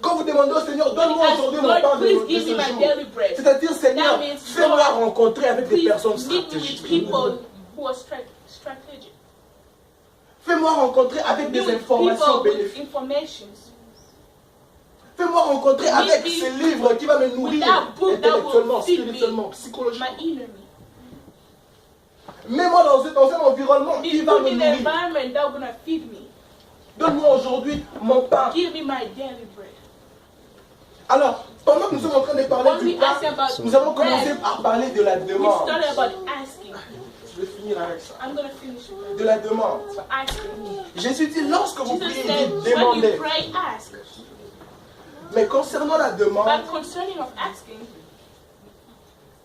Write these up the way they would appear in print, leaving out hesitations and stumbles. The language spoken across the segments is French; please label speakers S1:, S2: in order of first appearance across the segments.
S1: Quand vous demandez au Seigneur, donne-moi aujourd'hui mon pain de ce jour. C'est-à-dire, Seigneur, fais-moi rencontrer avec des personnes stratégiques. Fais-moi rencontrer avec des informations bénéfiques. Fais-moi rencontrer avec ces livres qui vont me nourrir intellectuellement, spirituellement, psychologiquement. Mets-moi dans un environnement qui va me nourrir. Donne-moi aujourd'hui mon pain. Alors, pendant que nous sommes en train de parler du pain, nous avons commencé par parler de la demande. Je vais finir avec ça. De la demande. Jésus dit, lorsque vous priez, il dit, demandez. Mais concernant la demande,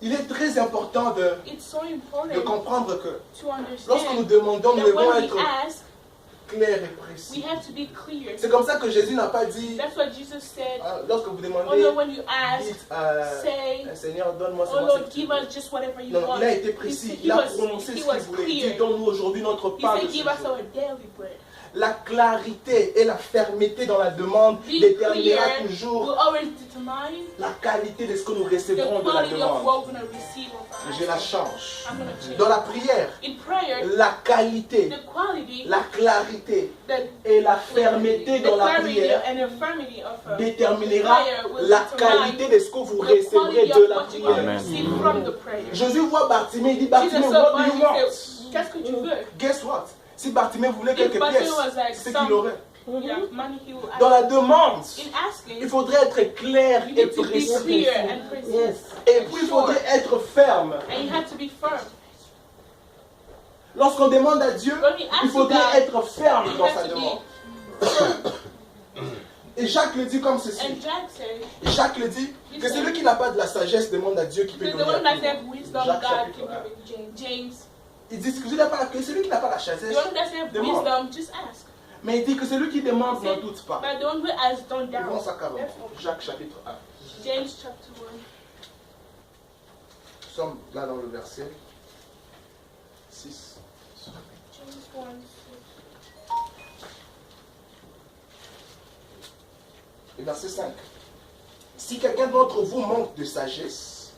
S1: il est très important de comprendre que lorsque nous demandons, nous devons être clair et précis. C'est comme ça que Jésus n'a pas dit, lorsque vous demandez, dites, Seigneur, donne-moi seulement ce que tu veux. Non, il a été précis, il a prononcé ce qu'il voulait. Il dit, donne-nous aujourd'hui notre pain de ce jour. La clarité et la fermeté dans la demande déterminera toujours la qualité de ce que nous recevrons de la demande. Je la change. Dans la prière, la qualité, la clarité et la fermeté dans la prière déterminera la qualité de ce que vous recevrez de la prière. Jésus voit Bartimée, il dit, Bartimée, what do you want?
S2: Qu'est-ce que tu veux?
S1: Guess what? Si Bartimée voulait quelques pièces, c'est ce qu'il aurait. Dans la demande, il faudrait être clair et précis. Et puis il faudrait être ferme. Lorsqu'on demande à Dieu, il faudrait être ferme dans sa demande. Et Jacques le dit comme ceci. Jacques le dit que celui qui n'a pas de la sagesse demande à Dieu qui peut donner à tout. Jacques chapitre 1. Il dit que celui qui n'a pas la sagesse demande. Mais il dit que celui qui demande n'en doute pas. Ouvrons ça carrément. Jacques chapitre 1. Nous sommes là dans le verset 6. Et verset 5. Si quelqu'un d'entre vous manque de sagesse,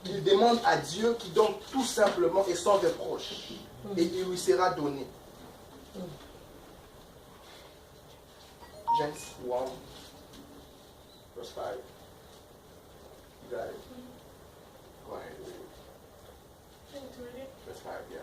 S1: il demande à Dieu qui donne tout simplement et sans reproche, et il lui sera donné. James 1, verse 5. You got it. Go ahead. Verse 5, yeah.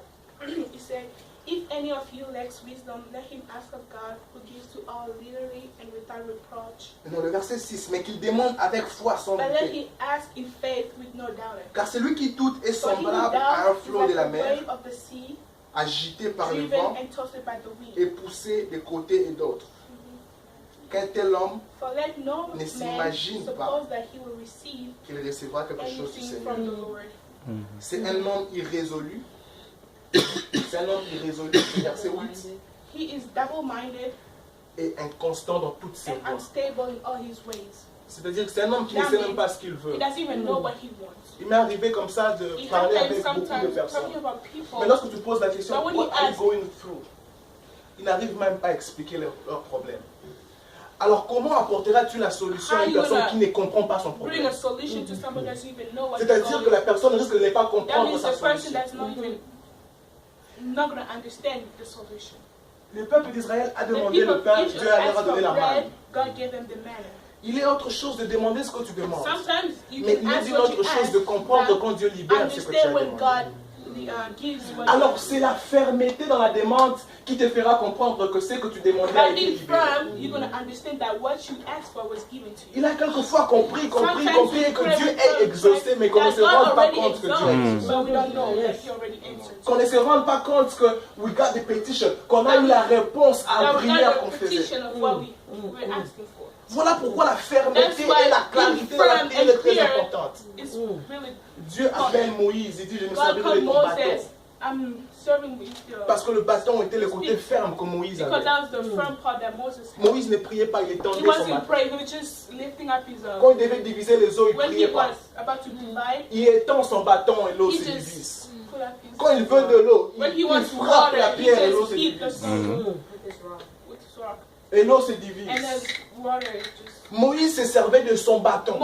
S2: He said, if any of you lacks wisdom, let him ask of God, who gives to all liberally and without reproach.
S1: Non, le verset 6, mais qu'il demande avec foi sans
S2: But let
S1: douter.
S2: him ask in faith with no doubt.
S1: Car celui qui doute est
S2: For he who
S1: semblable à un
S2: doubts is
S1: flot de
S2: like
S1: la
S2: a
S1: mer,
S2: wave of the sea,
S1: agité par le
S2: driven
S1: vent
S2: and tossed by the wind.
S1: et poussé de côté et d'autre. Qu'un tel homme
S2: For let no
S1: ne
S2: man
S1: s'imagine pas
S2: suppose that he will receive
S1: qu'il recevra quelque chose du
S2: anything
S1: Seigneur.
S2: from the Lord.
S1: C'est un homme irrésolu. C'est un homme irrésolu, verset 8,
S2: He is double-minded
S1: et inconstant dans toutes ses
S2: and
S1: voies.
S2: unstable in all his ways.
S1: C'est-à-dire que c'est un homme qui ne sait même pas ce qu'il veut.
S2: He doesn't even know what he wants.
S1: Il m'est arrivé comme ça de
S2: It
S1: parler
S2: happens
S1: avec beaucoup de
S2: sometimes
S1: personnes.
S2: talking about people.
S1: Mais lorsque tu poses la question,
S2: But when
S1: what
S2: you
S1: are you
S2: ask-
S1: going through? Ils n'arrivent même pas à expliquer leurs problèmes. Alors comment apporteras-tu la solution à une personne qui ne comprend pas son
S2: Bring
S1: problème?
S2: a solution to somebody that doesn't even know what he's
S1: C'est-à-dire
S2: going
S1: que la
S2: through.
S1: personne risque de ne pas
S2: That
S1: comprendre
S2: means
S1: sa
S2: the person
S1: solution.
S2: that's not going to understand the solution.
S1: Le peuple d'Israël a
S2: The
S1: demandé
S2: people
S1: le pain,
S2: of
S1: Dieu
S2: Israel
S1: leur a
S2: asked for
S1: donné la
S2: bread,
S1: manne.
S2: God gave them the manna.
S1: Il est autre chose de demander ce que tu demandes.
S2: Sometimes you
S1: Mais
S2: can
S1: il est
S2: ask
S1: une
S2: what
S1: autre
S2: you
S1: chose
S2: ask,
S1: de comprendre
S2: but
S1: quand Dieu libère ce que tu as
S2: understand when
S1: demandé.
S2: God gives you what you
S1: Alors
S2: want.
S1: c'est la fermeté dans la demande qui te fera comprendre que ce que tu demandais a
S2: By
S1: été
S2: being
S1: libéré.
S2: firm, you're going to understand that what you asked for was given to you.
S1: Il a quelquefois compris et que Dieu
S2: pray
S1: est exaucé, mais qu'on ne se rende pas compte que Dieu est exaucé.
S2: but we don't know that He already answered.
S1: Qu'on ne se rende pas compte que we got the petition, qu'on a eu la réponse à la
S2: That we
S1: prière
S2: got
S1: qu'on
S2: a
S1: faisait.
S2: petition of what we were asking for.
S1: Voilà pourquoi la fermeté
S2: That's why
S1: et la clarité dans la
S2: being
S1: prière est
S2: firm
S1: très
S2: and clear
S1: importante.
S2: It's really
S1: Dieu appelle Moïse, il dit je me
S2: God
S1: servirai
S2: called
S1: de ton bâton.
S2: Moses. I'm serving with you.
S1: Parce que le bâton était le côté ferme que Moïse
S2: Because
S1: avait.
S2: that was the firm part that Moses had.
S1: Moïse ne priait pas, il
S2: He
S1: étendait son
S2: wasn't
S1: bâton.
S2: praying, he was just lifting up his
S1: Quand il devait diviser les eaux, il ne
S2: when he
S1: priait pas.
S2: was about to divide,
S1: Il étend son bâton et l'eau
S2: he
S1: se
S2: just
S1: divise.
S2: put up his
S1: Quand il veut de l'eau,
S2: when he
S1: il
S2: wants
S1: frappe la
S2: water, he
S1: pierre et l'eau
S2: just
S1: se
S2: hit the
S1: divise.
S2: stone with his rock.
S1: Et l'eau se divise. Moïse se servait de son bâton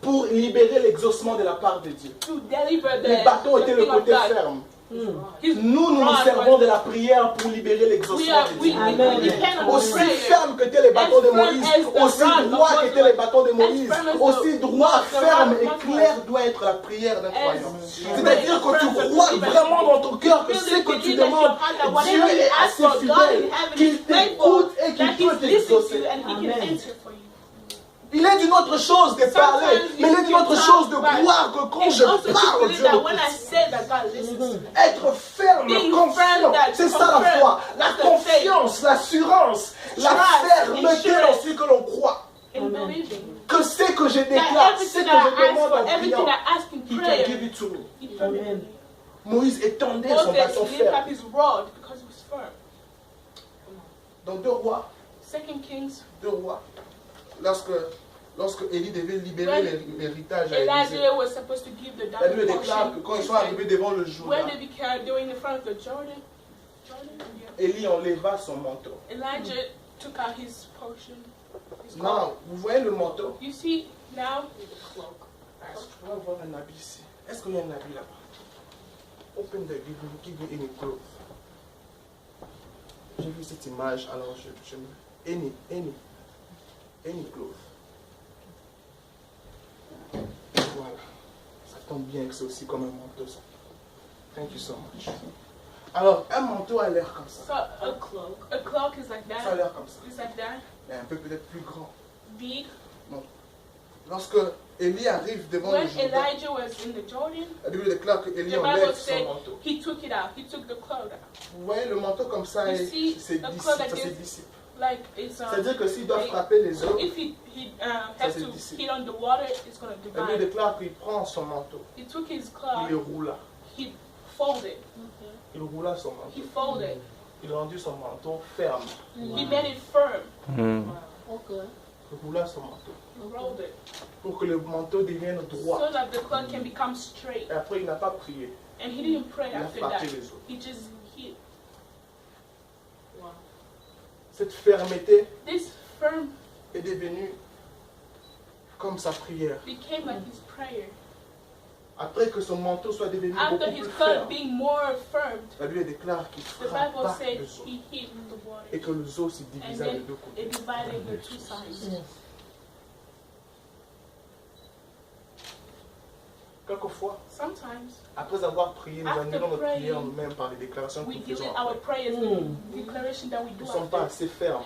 S1: pour libérer l'exaucement de la part de Dieu. Le bâton était le côté ferme. Nous nous servons de la prière pour libérer l'exaucement de Dieu. Aussi ferme que étaient les bâtons de Moïse, aussi droit qu'étaient les bâtons de Moïse, aussi droit, ferme et clair doit être la prière d'un croyant. C'est-à-dire que tu crois vraiment dans ton cœur que ce que tu demandes, Dieu est assez fidèle, qu'il t'écoute et qu'il peut t'exaucer. Il est d'une autre chose de parler, mais il est d'une autre chose de croire que quand je parle, Dieu m'écoute. Être ferme, confiant, c'est ça la foi. La confiance, l'assurance, la fermeté dans ce que l'on croit. Que ce que je déclare, ce que je demande en priant, He can give it to me. Moïse étendait son bâton ferme. Dans 2 Rois, lorsque Élie devait libérer l'héritage à Élisée, la Bible déclare que quand ils sont arrivés devant le Jourdain, Élie enleva son manteau. Non, vous voyez le manteau? Est-ce que je peux avoir un habit ici? Est-ce qu'il y a un habit là-bas? Open the give me any clothes. J'ai vu cette image, alors je me... Any clothes. Voilà. Ça tombe bien que c'est aussi comme un manteau, ça. Thank you so much. Alors, un manteau a l'air comme ça.
S2: So a cloak is like that.
S1: Ça a l'air comme ça.
S2: It's like that.
S1: Mais un peu peut-être plus grand.
S2: Big.
S1: Non. Lorsque Élie arrive devant le Jourdain, la Bible déclare que Élie enlève son manteau.
S2: He took it out. He took the cloak out.
S1: Vous voyez, le manteau comme ça, ça se dissipe.
S2: Like
S1: c'est-à-dire que s'il doit frapper les eaux,
S2: if he has to hit on the water, it's going to divide.
S1: La Bible déclare qu'il prend son manteau.
S2: He took his cloak.
S1: Il le roula.
S2: He folded.
S1: Il roula son manteau.
S2: He folded.
S1: Il rendu son manteau ferme.
S2: He made it firm.
S3: Okay.
S1: Il roula son manteau.
S2: He rolled it.
S1: Pour que le manteau devienne droit.
S2: So that the cloak can become straight.
S1: Et après, il n'a pas prié.
S2: And he didn't pray after that.
S1: Les autres.
S2: He just hit. Wow.
S1: Cette fermeté
S2: This firm
S1: est devenue comme sa prière.
S2: Became like his prayer.
S1: Après que son manteau soit devenu
S2: After
S1: beaucoup
S2: his
S1: plus
S2: cloak
S1: ferme,
S2: being more firm,
S1: la Bible déclare qu'il frappa le zoo et que le zoo se divisa de 2 côtés.
S2: It divided into 2 sides.
S1: Quelquefois,
S2: sometimes,
S1: après avoir prié, nous annulons notre prière nous-mêmes par les déclarations que nous faisons. Nous ne sommes pas assez fermes.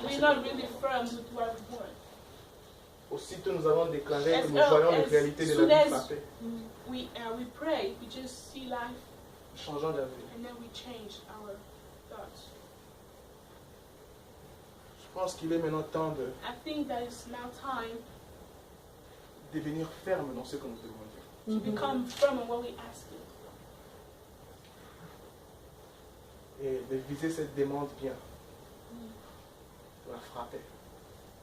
S1: Aussitôt nous avons déclaré que nous voyons les réalités de la vie frappée.
S2: We pray, we just see life,
S1: changeons d'avis.
S2: And then we change our thoughts.
S1: Je pense qu'il est maintenant temps de devenir ferme dans ce que nous demandons.
S2: To become firm in what we ask you.
S1: Et de viser cette demande bien. De la frapper.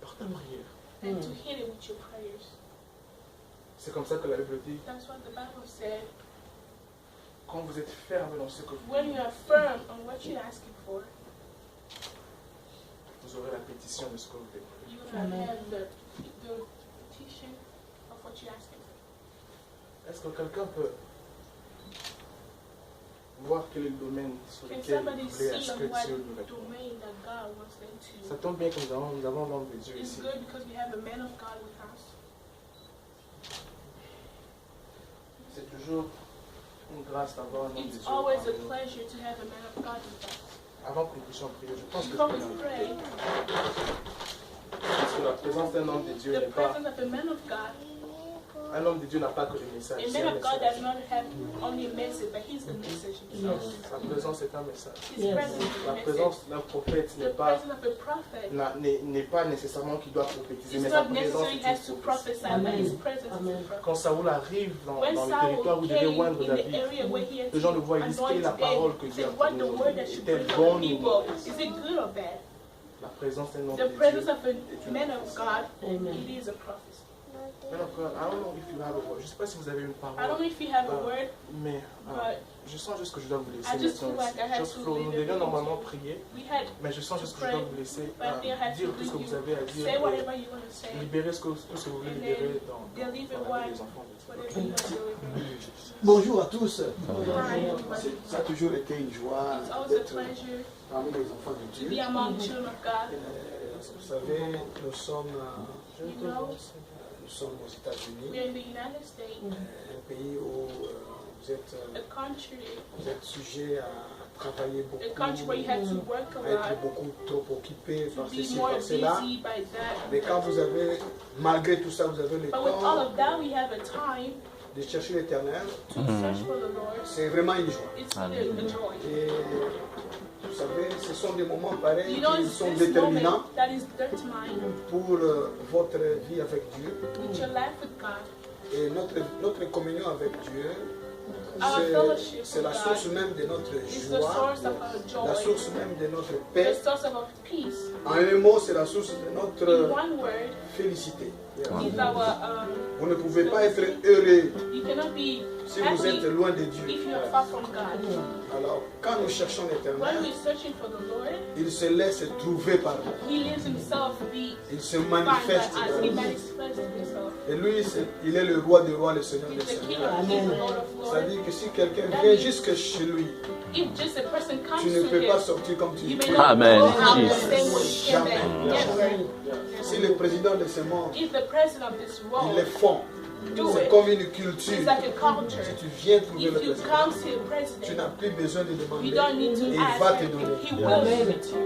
S1: Par ta prière.
S2: And to hit it with your prayers.
S1: C'est comme ça que la Bible dit.
S2: That's what the Bible said.
S1: Quand vous êtes ferme dans ce que vous
S2: when you are firm on what you're asking for,
S1: vous aurez la pétition de ce que vous demandez.
S2: You will have the petition of what you're asking for.
S1: Est-ce que quelqu'un peut voir quel est le domaine sur lequel vous voulez à ce que Dieu nous réponde? Ça tombe bien que nous avons l'homme de Dieu ici. C'est toujours une grâce d'avoir un homme de Dieu. Avant que nous puissions prier, je pense que parce que la présence d'un homme de Dieu n'est pas... Un homme de Dieu n'a pas que le message.
S2: A man of God does not have only a message, but he's the message.
S1: Sa présence est un message.
S2: La
S1: présence d'un prophète n'est pas nécessairement qu'il doit prophétiser, mais sa présence est une prophétie. Quand Saoul arrive dans le territoire où il devait oindre David, les gens le voient, ils disent quelle est la parole que Dieu a donnée. Est-elle bonne ou mauvaise? La présence d'un homme de Dieu est une prophétie. I don't know if you have a word. Je ne sais pas si vous avez une parole.
S2: I don't know if you have a word.
S1: Mais je sens juste que je dois vous laisser.
S2: I just feel like I had to
S1: nous devions normalement prier.
S2: Mais
S1: je sens juste que je dois vous laisser dire tout ce que vous avez à dire. Libérer tout ce que vous voulez libérer dans les enfants.
S3: Bonjour à tous. Ça a toujours été une joie d'être parmi les enfants de Dieu. Vous savez, nous sommes aux États-Unis, un pays où vous êtes sujet à travailler beaucoup, à être beaucoup trop occupé par ceci, par cela. Mais quand vous avez, malgré tout ça, vous avez le temps de chercher l'Éternel, c'est vraiment une joie. Et vous savez, ce sont des moments pareils qui sont déterminants pour votre vie avec Dieu. Et notre communion avec Dieu, c'est la source même de notre joie, la source même de notre paix. En un mot, c'est la source de notre félicité. Vous ne pouvez pas être heureux si vous êtes loin de Dieu. Alors, quand nous cherchons l'Éternel, il se laisse trouver par nous. Il se manifeste par nous. Et lui, il est le roi des rois, le Seigneur des seigneurs. C'est-à-dire que si quelqu'un vient jusque chez lui, tu ne peux pas sortir comme tu veux.
S4: Amen.
S3: Jamais. Si le président de ce monde, il est fond. C'est comme une culture. Si tu viens trouver le président, tu n'as plus besoin de demander. Et il va te donner.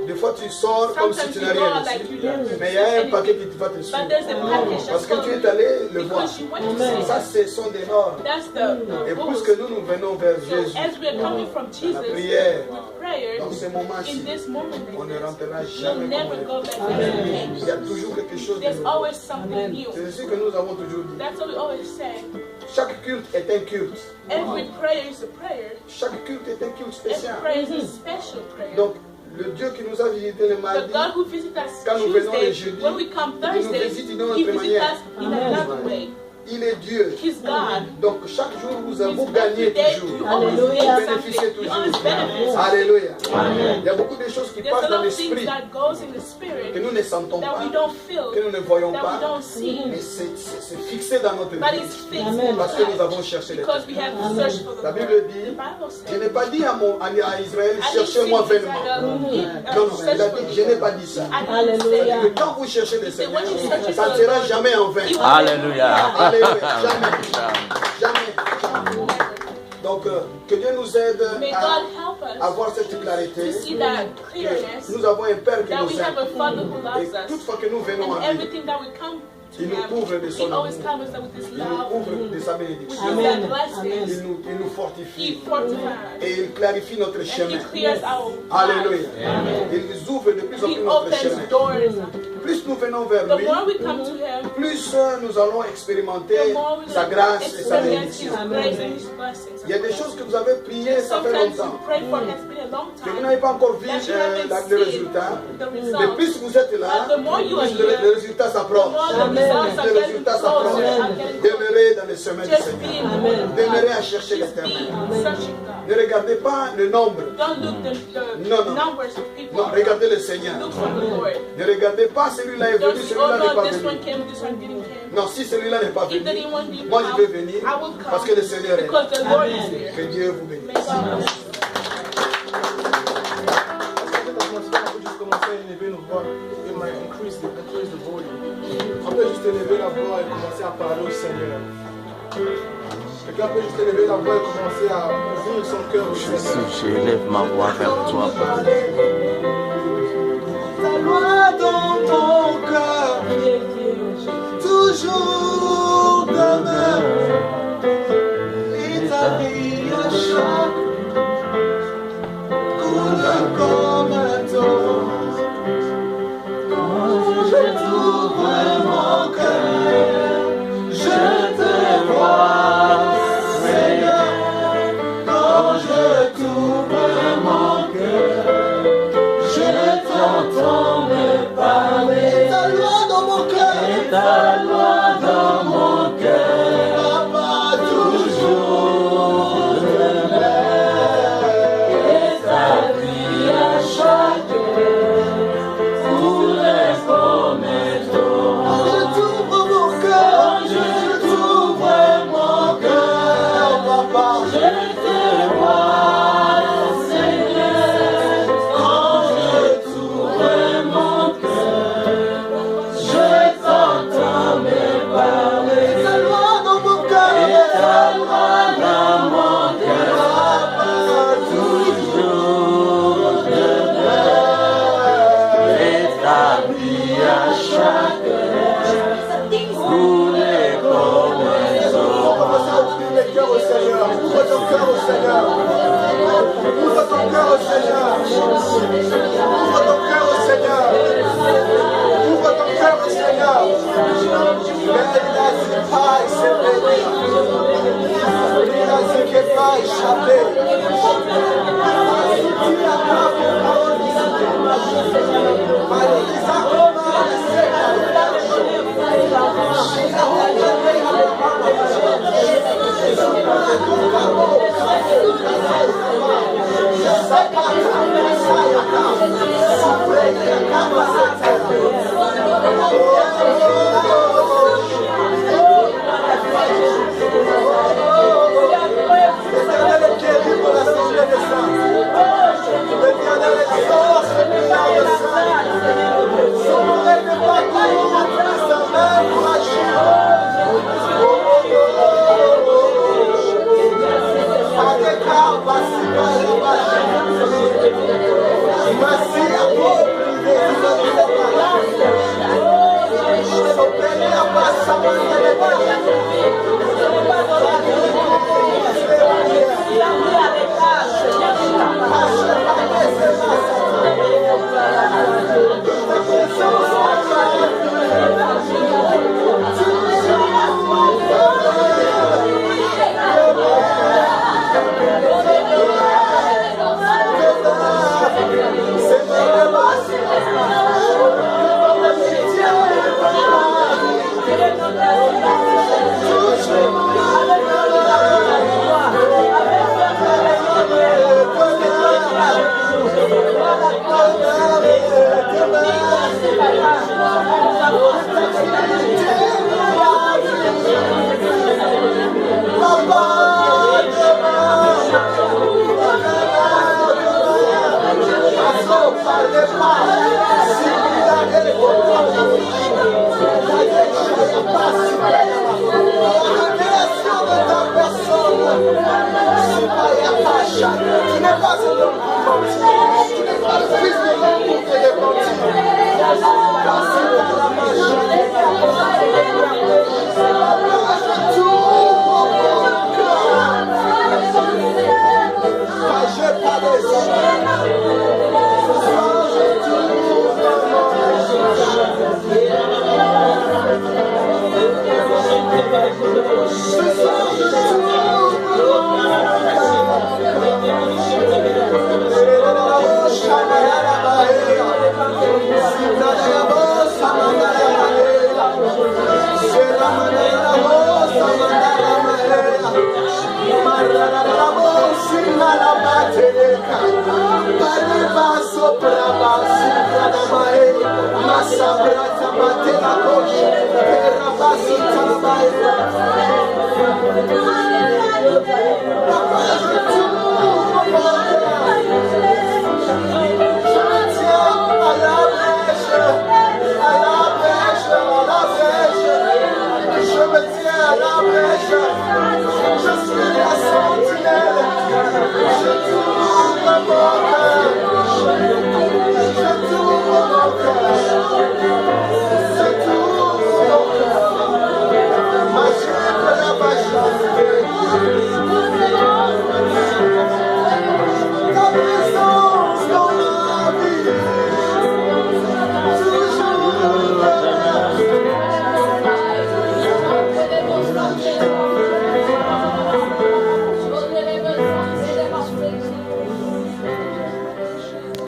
S3: Des fois, tu sors comme si tu n'as rien reçu. Mais il y a un paquet qui va te suivre. Parce que tu es allé le voir. Ça, ce sont des normes. Et puisque nous venons vers Jésus, la prière, dans ce moment-ci, on ne rentrera jamais comme on est. Il y a toujours quelque chose de nouveau. C'est ce que nous avons toujours dit. Chaque culte est un culte. Chaque culte est un culte spécial. Donc, le Dieu qui nous a visité le mardi, quand nous venons le jeudi, il nous visite d'une autre manière. Il est Dieu. Donc chaque jour vous gagnez toujours. Vous bénéficiez toujours. Alléluia. Il y a beaucoup de choses qui passent dans l'esprit que nous ne sentons pas, que nous ne voyons pas, mais c'est fixé dans notre vie parce que nous avons cherché l'Éternel. La Bible dit, je n'ai pas dit à Israël, cherchez-moi vainement. Non, il a dit, je n'ai pas dit ça. C'est-à-dire que quand vous cherchez le Seigneur, ça ne sera jamais en vain.
S4: Alléluia.
S3: Jamais. Donc, que Dieu nous aide à avoir cette clarité. Nous avons un Père qui nous aime. Et toutefois que nous venons à lui, il nous couvre de son amour. Il nous couvre de sa bénédiction. Il nous fortifie. Et il clarifie notre chemin. Alléluia. Il nous ouvre de plus en plus notre chemin. Plus nous venons vers lui, plus nous allons expérimenter sa grâce et sa bénédiction. Il y a des choses que vous avez priées, ça fait longtemps, que vous n'avez pas encore vu le résultat. Mais plus vous êtes là, plus le résultat s'approche. Le résultat s'approche. Demeurez dans le chemin du Seigneur. Demeurez à chercher l'Éternel. Ne regardez pas le nombre. Non, regardez le Seigneur. Ne regardez pas celui-là est venu, celui-là n'est pas venu. Non, si celui-là n'est pas venu, moi je vais venir parce que le Seigneur est là. Que Dieu vous bénisse.
S1: On peut juste élever la voix et commencer à parler au Seigneur. Quelqu'un peut juste élever la voix et commencer à ouvrir son cœur au Seigneur.
S4: J'élève ma voix vers toi.
S3: Ta loi dans ton cœur, toujours demeure. Et ta vie à chaque coule comme un torrent. Quand je t'ouvre mon cœur, je te vois, Seigneur. Quand je t'ouvre mon cœur, je t'entends me parler. Ta loi dans mon cœur, ta loi dans mon
S1: cœur au Seigneur. Ouvre ton cœur au Seigneur. Ouvre ton cœur au Seigneur. Ouvre ton cœur au Seigneur.
S5: Thank you.